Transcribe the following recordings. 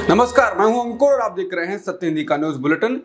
नमस्कार, मैं हूं अंकुर और आप देख रहे हैं सत्य हिंदी का न्यूज बुलेटिन।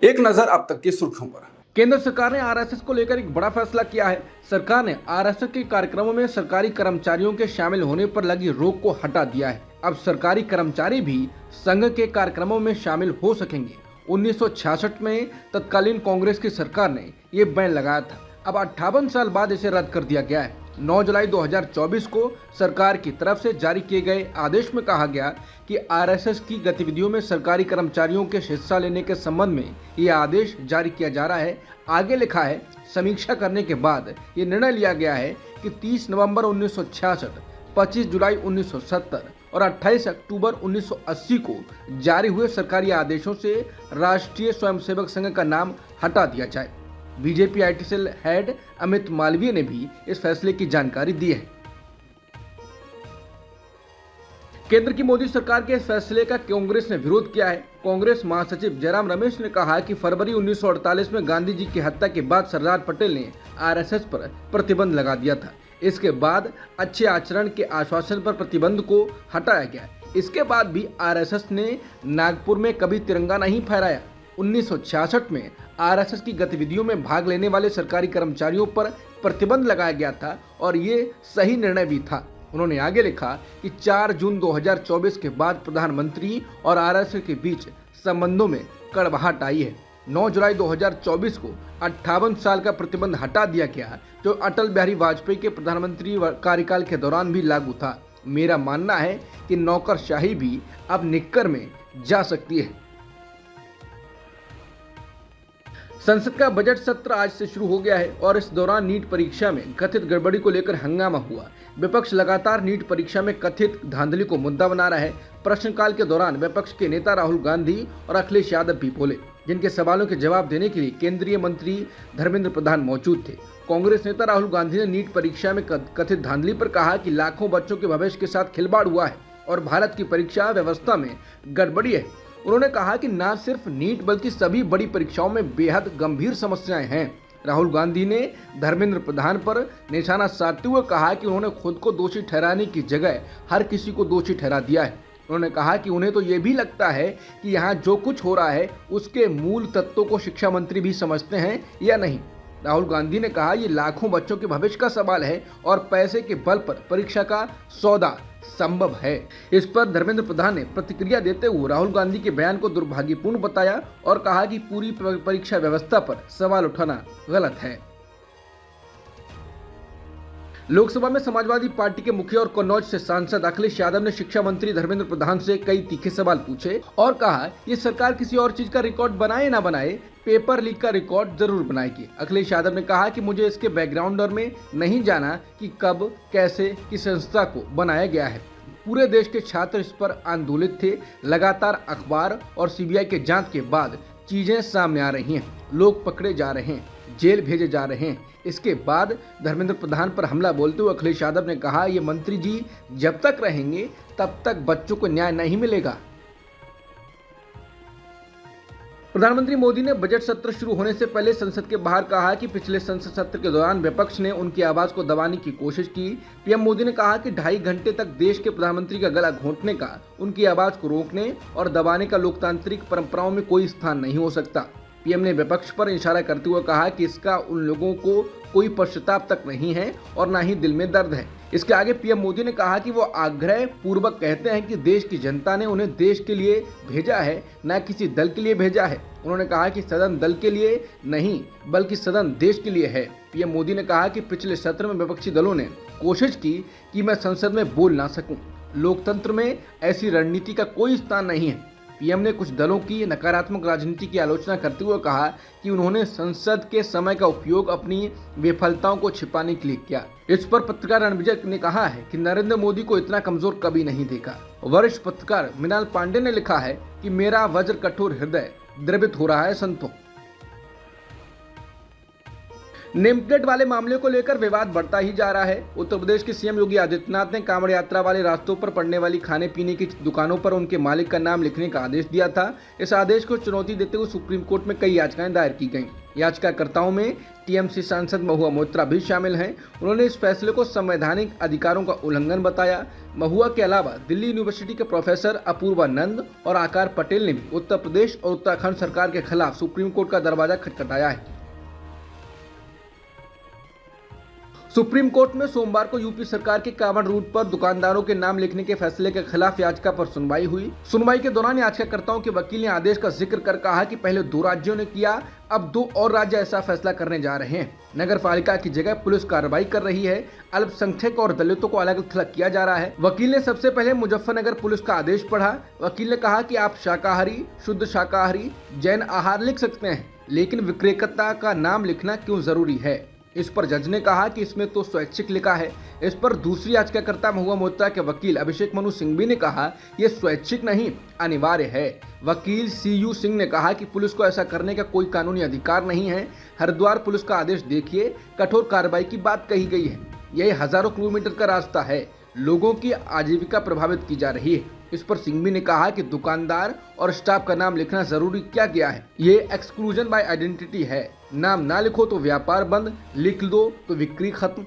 एक नजर अब तक की सुर्खियों पर। केंद्र सरकार ने आरएसएस को लेकर एक बड़ा फैसला किया है। सरकार ने आरएसएस के कार्यक्रमों में सरकारी कर्मचारियों के शामिल होने पर लगी रोक को हटा दिया है। अब सरकारी कर्मचारी भी संघ के कार्यक्रमों में शामिल हो सकेंगे। 1966 में तत्कालीन कांग्रेस की सरकार ने ये बैन लगाया था। अब 58 साल बाद इसे रद्द कर दिया गया है। 9 जुलाई 2024 को सरकार की तरफ से जारी किए गए आदेश में कहा गया कि आरएसएस की गतिविधियों में सरकारी कर्मचारियों के हिस्सा लेने के संबंध में ये आदेश जारी किया जा रहा है। आगे लिखा है, समीक्षा करने के बाद ये निर्णय लिया गया है कि 30 नवंबर 1966, 25 जुलाई 1970 और 28 अक्टूबर 1980 को जारी हुए सरकारी आदेशों से राष्ट्रीय स्वयंसेवक संघ का नाम हटा दिया जाए। BJP IT cell head Amit Malviya ने भी इस फैसले की जानकारी दी है। केंद्र की मोदी सरकार के इस फैसले का कांग्रेस ने विरोध किया है। कांग्रेस महासचिव जयराम रमेश ने कहा कि फरवरी 1948 में गांधी जी की हत्या के बाद सरदार पटेल ने आरएसएस पर प्रतिबंध लगा दिया था। इसके बाद अच्छे आचरण के आश्वासन पर प्रतिबंध को हटाया गया। इसके बाद भी आरएसएस ने नागपुर में कभी तिरंगा नहीं फहराया। 1966 में आरएसएस की गतिविधियों में भाग लेने वाले सरकारी कर्मचारियों पर प्रतिबंध लगाया गया था और ये सही निर्णय भी था। उन्होंने आगे लिखा कि 4 जून 2024 के बाद प्रधानमंत्री और आरएसएस के बीच संबंधों में कड़वाहट आई है। 9 जुलाई 2024 को 58 साल का प्रतिबंध हटा दिया गया, जो अटल बिहारी वाजपेयी के प्रधानमंत्री कार्यकाल के दौरान भी लागू था। मेरा मानना है कि नौकरशाही भी अब निक्कर में जा सकती है। संसद का बजट सत्र आज से शुरू हो गया है और इस दौरान नीट परीक्षा में कथित गड़बड़ी को लेकर हंगामा हुआ। विपक्ष लगातार नीट परीक्षा में कथित धांधली को मुद्दा बना रहा है। प्रश्नकाल के दौरान विपक्ष के नेता राहुल गांधी और अखिलेश यादव भी बोले, जिनके सवालों के जवाब देने के लिए केंद्रीय मंत्री धर्मेंद्र प्रधान मौजूद थे। कांग्रेस नेता राहुल गांधी ने नीट परीक्षा में कथित धांधली पर कहा कि लाखों बच्चों के भविष्य के साथ खिलवाड़ हुआ है और भारत की परीक्षा व्यवस्था में गड़बड़ी है। उन्होंने कहा कि न सिर्फ नीट बल्कि सभी बड़ी परीक्षाओं में बेहद गंभीर समस्याएं हैं। राहुल गांधी ने धर्मेंद्र प्रधान पर निशाना साधते हुए कहा कि उन्होंने खुद को दोषी ठहराने की जगह हर किसी को दोषी ठहरा दिया है। उन्होंने कहा कि उन्हें तो ये भी लगता है कि यहाँ जो कुछ हो रहा है उसके मूल तत्वों को शिक्षा मंत्री भी समझते हैं या नहीं। राहुल गांधी ने कहा, ये लाखों बच्चों के भविष्य का सवाल है और पैसे के बल पर परीक्षा का सौदा संभव है। इस पर धर्मेंद्र प्रधान ने प्रतिक्रिया देते हुए राहुल गांधी के बयान को दुर्भाग्यपूर्ण बताया और कहा कि पूरी परीक्षा व्यवस्था पर सवाल उठाना गलत है। लोकसभा में समाजवादी पार्टी के मुखिया और कन्नौज से सांसद अखिलेश यादव ने शिक्षा मंत्री धर्मेंद्र प्रधान से कई तीखे सवाल पूछे और कहा, ये सरकार किसी और चीज का रिकॉर्ड बनाए ना बनाए, पेपर लीक का रिकॉर्ड जरूर बनाएगी। अखिलेश यादव ने कहा कि मुझे इसके बैकग्राउंड में नहीं जाना कि कब, कैसे, किस संस्था को बनाया गया है। पूरे देश के छात्र इस पर आंदोलित थे। लगातार अखबार और सीबीआई के जांच के बाद चीजें सामने आ रही हैं। लोग पकड़े जा रहे हैं, जेल भेजे जा रहे हैं। इसके बाद धर्मेंद्र प्रधान पर हमला बोलते हुए अखिलेश यादव ने कहा, ये मंत्री जी जब तक रहेंगे तब तक बच्चों को न्याय नहीं मिलेगा। प्रधानमंत्री मोदी ने बजट सत्र शुरू होने से पहले संसद के बाहर कहा कि पिछले संसद सत्र के दौरान विपक्ष ने उनकी आवाज को दबाने की कोशिश की। पीएम मोदी ने कहा कि 2.5 घंटे तक देश के प्रधानमंत्री का गला घोंटने का, उनकी आवाज को रोकने और दबाने का लोकतांत्रिक परंपराओं में कोई स्थान नहीं हो सकता। पीएम ने विपक्ष पर इशारा करते हुए कहा कि इसका उन लोगों को कोई पश्चाताप तक नहीं है और ना ही दिल में दर्द है। इसके आगे पीएम मोदी ने कहा कि वो आग्रह पूर्वक कहते हैं कि देश की जनता ने उन्हें देश के लिए भेजा है, न किसी दल के लिए भेजा है। उन्होंने कहा कि सदन दल के लिए नहीं बल्कि सदन देश के लिए है। पीएम मोदी ने कहा कि पिछले सत्र में विपक्षी दलों ने कोशिश की कि मैं संसद में बोल ना सकूं। लोकतंत्र में ऐसी रणनीति का कोई स्थान नहीं है। पीएम ने कुछ दलों की नकारात्मक राजनीति की आलोचना करते हुए कहा कि उन्होंने संसद के समय का उपयोग अपनी विफलताओं को छिपाने के लिए किया। इस पर पत्रकार रणविजय ने कहा है कि नरेंद्र मोदी को इतना कमजोर कभी नहीं देखा। वरिष्ठ पत्रकार मृणाल पांडे ने लिखा है कि मेरा वज्र कठोर हृदय द्रवित हो रहा है संतों। नेम प्लेट वाले मामले को लेकर विवाद बढ़ता ही जा रहा है। उत्तर प्रदेश के सीएम योगी आदित्यनाथ ने कांवड़ यात्रा वाले रास्तों पर पड़ने वाली खाने पीने की दुकानों पर उनके मालिक का नाम लिखने का आदेश दिया था। इस आदेश को चुनौती देते हुए सुप्रीम कोर्ट में कई याचिकाएं दायर की गईं। याचिकाकर्ताओं में टीएमसी सांसद महुआ मोइत्रा भी शामिल हैं। उन्होंने इस फैसले को संवैधानिक अधिकारों का उल्लंघन बताया। महुआ के अलावा दिल्ली यूनिवर्सिटी के प्रोफेसर अपूर्वा नंद और आकार पटेल ने भी उत्तर प्रदेश और उत्तराखंड सरकार के खिलाफ सुप्रीम कोर्ट का दरवाजा खटखटाया है। सुप्रीम कोर्ट में सोमवार को यूपी सरकार के कांवड़ रूट पर दुकानदारों के नाम लिखने के फैसले के खिलाफ याचिका पर सुनवाई हुई। सुनवाई के दौरान याचिकाकर्ताओं के वकील ने आदेश का जिक्र कर कहा कि पहले 2 राज्यों ने किया, अब 2 और राज्य ऐसा फैसला करने जा रहे हैं। नगर पालिका की जगह पुलिस कार्रवाई कर रही है। अल्पसंख्यक और दलितों को अलग थलग किया जा रहा है। वकील ने सबसे पहले मुजफ्फरनगर पुलिस का आदेश पढ़ा। वकील ने कहा कि आप शाकाहारी, शुद्ध शाकाहारी, जैन आहार लिख सकते हैं, लेकिन विक्रेता का नाम लिखना क्यों जरूरी है। इस पर जज ने कहा कि इसमें तो स्वैच्छिक लिखा है। इस पर दूसरी याचिकाकर्ता महुआ मोइत्रा के वकील अभिषेक मनु सिंघवी ने कहा यह स्वैच्छिक नहीं, अनिवार्य है। वकील सीयू सिंह ने कहा कि पुलिस को ऐसा करने का कोई कानूनी अधिकार नहीं है। हरिद्वार पुलिस का आदेश देखिए, कठोर कार्रवाई की बात कही गई है। यह हजारों किलोमीटर का रास्ता है, लोगों की आजीविका प्रभावित की जा रही है। इस पर सिंघवी ने कहा कि दुकानदार और स्टाफ का नाम लिखना जरूरी क्या गया है। ये एक्सक्लूजन बाय आइडेंटिटी है। नाम ना लिखो तो व्यापार बंद, लिख दो तो बिक्री खत्म।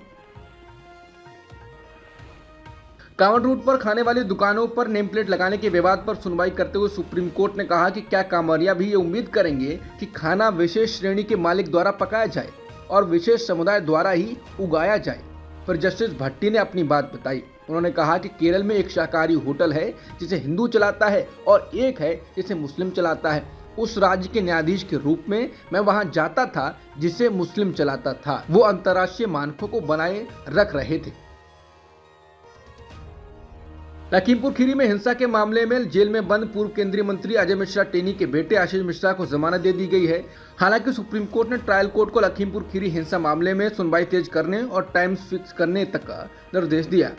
कांवड़ रूट पर खाने वाली दुकानों पर नेम प्लेट लगाने के विवाद पर सुनवाई करते हुए सुप्रीम कोर्ट ने कहा कि क्या कांवड़िया भी ये उम्मीद करेंगे कि खाना विशेष श्रेणी के मालिक द्वारा पकाया जाए और विशेष समुदाय द्वारा ही उगाया जाए। फिर जस्टिस भट्टी ने अपनी बात बताई। उन्होंने कहा कि केरल में एक शाकाहारी होटल है जिसे हिंदू चलाता है और एक है जिसे मुस्लिम चलाता है। उस राज्य के न्यायाधीश के रूप में मैं वहां जाता था जिसे मुस्लिम चलाता था। वो अंतर्राष्ट्रीय मानकों को बनाए रख रहे थे। लखीमपुर खीरी में हिंसा के मामले में जेल में बंद पूर्व केंद्रीय मंत्री अजय मिश्रा टेनी के बेटे आशीष मिश्रा को जमानत दे दी गई है। हालांकि सुप्रीम कोर्ट ने ट्रायल कोर्ट को लखीमपुर खीरी हिंसा मामले में सुनवाई तेज करने और टाइम फिक्स करने तक का निर्देश दिया।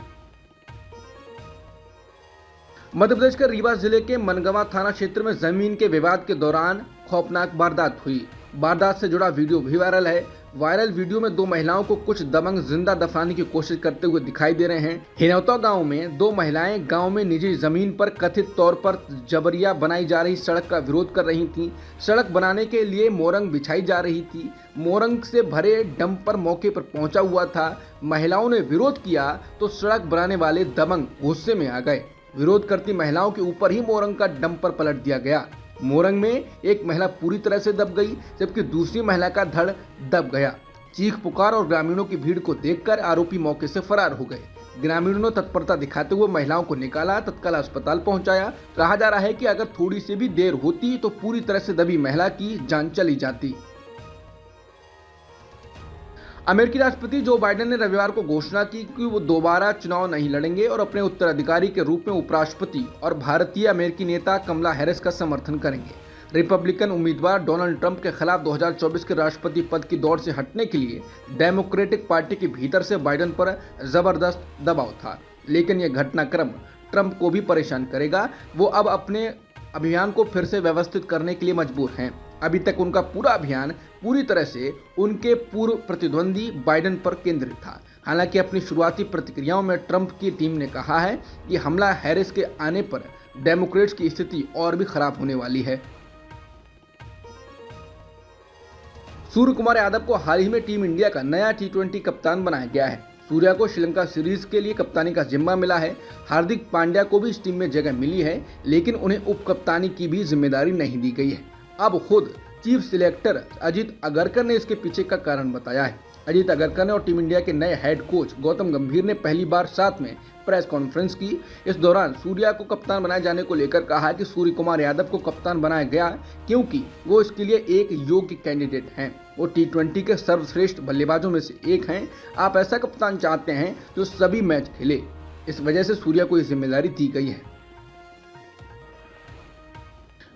मध्य प्रदेश के रीवा जिले के मनगवा थाना क्षेत्र में जमीन के विवाद के दौरान खौफनाक वारदात हुई। वारदात से जुड़ा वीडियो भी वायरल है। वायरल वीडियो में 2 महिलाओं को कुछ दबंग जिंदा दफनाने की कोशिश करते हुए दिखाई दे रहे हैं। हिनौता गांव में 2 महिलाएं गांव में निजी जमीन पर कथित तौर पर जबरिया बनाई जा रही सड़क का विरोध कर रही थीं। सड़क बनाने के लिए मोरंग बिछाई जा रही थी। मोरंग से भरे डंपर मौके पर पहुंचा हुआ था। महिलाओं ने विरोध किया तो सड़क बनाने वाले दबंग गुस्से में आ गए। विरोध करती महिलाओं के ऊपर ही मोरंग का डंपर पलट दिया गया। मोरंग में एक महिला पूरी तरह से दब गई, जबकि दूसरी महिला का धड़ दब गया। चीख पुकार और ग्रामीणों की भीड़ को देखकर आरोपी मौके से फरार हो गए। ग्रामीणों ने तत्परता दिखाते हुए महिलाओं को निकाला, तत्काल अस्पताल पहुंचाया। कहा जा रहा है कि अगर थोड़ी सी भी देर होती तो पूरी तरह से दबी महिला की जान चली जाती। अमेरिकी राष्ट्रपति जो बाइडेन ने रविवार को घोषणा की कि वो दोबारा चुनाव नहीं लड़ेंगे और अपने उत्तराधिकारी के रूप में उपराष्ट्रपति और भारतीय अमेरिकी नेता कमला हैरिस का समर्थन करेंगे। रिपब्लिकन उम्मीदवार डोनाल्ड ट्रंप के खिलाफ 2024 के राष्ट्रपति पद की दौड़ से हटने के लिए डेमोक्रेटिक पार्टी के भीतर से बाइडेन पर जबरदस्त दबाव था, लेकिन यह घटनाक्रम ट्रंप को भी परेशान करेगा। वो अब अपने अभियान को फिर से व्यवस्थित करने के लिए मजबूर हैं। अभी तक उनका पूरा अभियान पूरी तरह से उनके पूर्व प्रतिद्वंदी बाइडेन पर केंद्रित था। हालांकि अपनी शुरुआती प्रतिक्रियाओं में ट्रंप की टीम ने कहा है कि हमला हैरिस के आने पर डेमोक्रेट्स की स्थिति और भी खराब होने वाली है। सूर्य कुमार यादव को हाल ही में टीम इंडिया का नया T20 कप्तान बनाया गया है। सूर्या को श्रीलंका सीरीज के लिए कप्तानी का जिम्मा मिला है। हार्दिक पांड्या को भी इस टीम में जगह मिली है, लेकिन उन्हें उप कप्तानी की भी जिम्मेदारी नहीं दी गई है। अब खुद चीफ सिलेक्टर अजीत अगरकर ने इसके पीछे का कारण बताया है। अजीत अगरकर ने और टीम इंडिया के नए हेड कोच गौतम गंभीर ने पहली बार साथ में प्रेस कॉन्फ्रेंस की। इस दौरान सूर्या को कप्तान बनाए जाने को लेकर कहा कि सूर्य कुमार यादव को कप्तान बनाया गया क्योंकि वो इसके लिए एक योग्य कैंडिडेट हैं। वो T20 के सर्वश्रेष्ठ बल्लेबाजों में से एक हैं। आप ऐसा कप्तान चाहते हैं जो सभी मैच खेले। इस वजह से सूर्या को ये जिम्मेदारी दी गई है।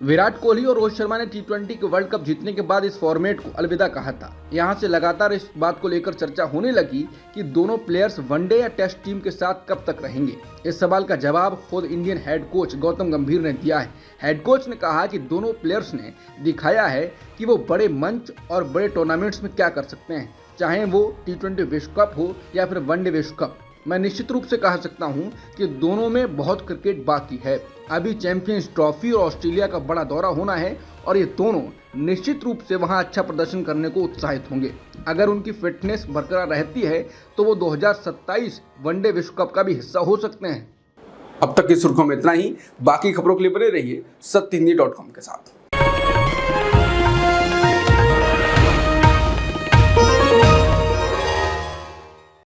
विराट कोहली और रोहित शर्मा ने T20 के वर्ल्ड कप जीतने के बाद इस फॉर्मेट को अलविदा कहा था। यहां से लगातार इस बात को लेकर चर्चा होने लगी कि दोनों प्लेयर्स वनडे या टेस्ट टीम के साथ कब तक रहेंगे। इस सवाल का जवाब खुद इंडियन हेड कोच गौतम गंभीर ने दिया है। हेड कोच ने कहा कि दोनों प्लेयर्स ने दिखाया है कि वो बड़े मंच और बड़े टूर्नामेंट्स में क्या कर सकते हैं। चाहे वो T20 विश्व कप हो या फिर वनडे विश्व कप। मैं निश्चित रूप से कह सकता हूं कि दोनों में बहुत क्रिकेट बाकी है। अभी चैंपियंस ट्रॉफी और ऑस्ट्रेलिया का बड़ा दौरा होना है और ये दोनों निश्चित रूप से वहां अच्छा प्रदर्शन करने को उत्साहित होंगे। अगर उनकी फिटनेस बरकरार रहती है तो वो 2027 वनडे विश्व कप का भी हिस्सा हो सकते हैं। अब तक की सुर्खियों में इतना ही। बाकी खबरों के लिए बने रहिए सत्यहिंदी.com के साथ।